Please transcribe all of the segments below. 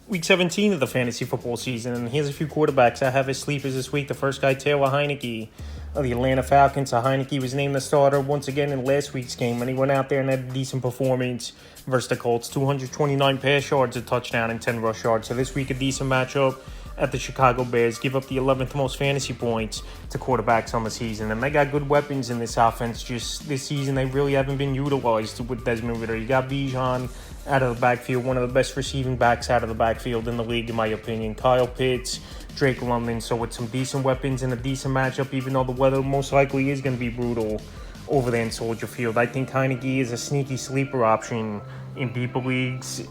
Week 17 of the fantasy football season, and here's a few quarterbacks I have as sleepers this week. The first guy, Taylor Heinicke of the Atlanta Falcons. Heinicke was named the starter once again in last week's game, and he went out there and had a decent performance versus the Colts. 229 pass yards, a touchdown, and 10 rush yards. So this week, a decent matchup at the Chicago Bears. Give up the 11th most fantasy points to quarterbacks on the season. And they got good weapons in this offense. Just this season, they really haven't been utilized with Desmond Ridder. You got Bijan out of the backfield, one of the best receiving backs out of the backfield in the league, in my opinion. Kyle Pitts, Drake London. So with some decent weapons and a decent matchup, even though the weather most likely is going to be brutal over there in Soldier Field, I think Heinicke is a sneaky sleeper option in deeper leagues.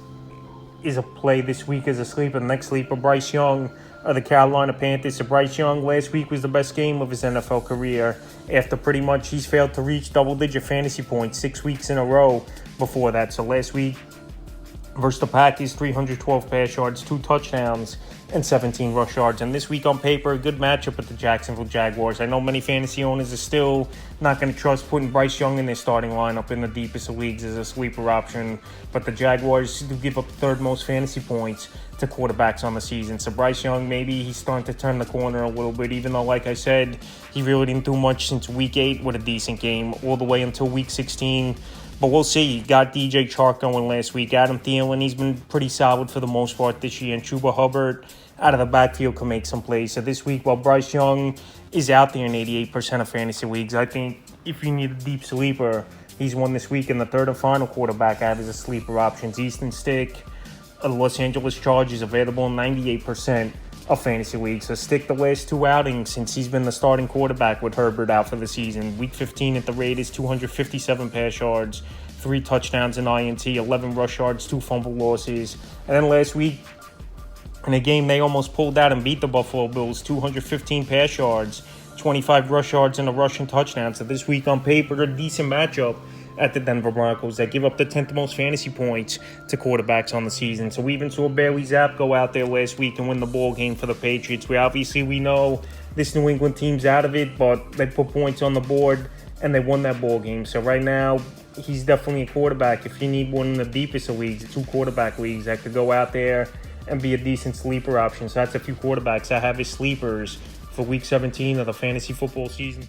Is a play this week as a sleeper. Next sleeper, Bryce Young of the Carolina Panthers. So Bryce Young last week was the best game of his NFL career after pretty much he's failed to reach double-digit fantasy points 6 weeks in a row before that. So last week versus the Packers, 312 pass yards, 2 touchdowns, and 17 rush yards. And this week on paper, a good matchup with the Jacksonville Jaguars. I know many fantasy owners are still not going to trust putting Bryce Young in their starting lineup in the deepest of leagues as a sleeper option, but the Jaguars do give up third most fantasy points to quarterbacks on the season. So Bryce Young, maybe he's starting to turn the corner a little bit, even though, like I said, he really didn't do much since week 8 with a decent game all the way until week 16. But we'll see. Got DJ Chark going last week. Adam Thielen, he's been pretty solid for the most part this year. And Chuba Hubbard out of the backfield can make some plays. So this week, while Bryce Young is out there in 88% of fantasy leagues, I think if you need a deep sleeper, he's one this week. And the third and final quarterback I have is a sleeper option. Easton Stick of the Los Angeles Chargers, available in 98% of fantasy leagues. So Stick the last 2 outings since he's been the starting quarterback with Herbert out for the season. Week 15 at the Raiders, 257 pass yards, 3 touchdowns, an INT, 11 rush yards, 2 fumble losses. And then last week, in a game they almost pulled out and beat the Buffalo Bills, 215 pass yards, 25 rush yards, and a rushing touchdown. So this week on paper, a decent matchup at the Denver Broncos that give up the 10th most fantasy points to quarterbacks on the season. So we even saw Bailey Zapp go out there last week and win the ball game for the Patriots. We know this New England team's out of it, but they put points on the board and they won that ball game. So right now, he's definitely a quarterback. If you need one in the deepest of leagues, 2 quarterback leagues, that could go out there and be a decent sleeper option. So that's a few quarterbacks I have as sleepers for Week 17 of the fantasy football season.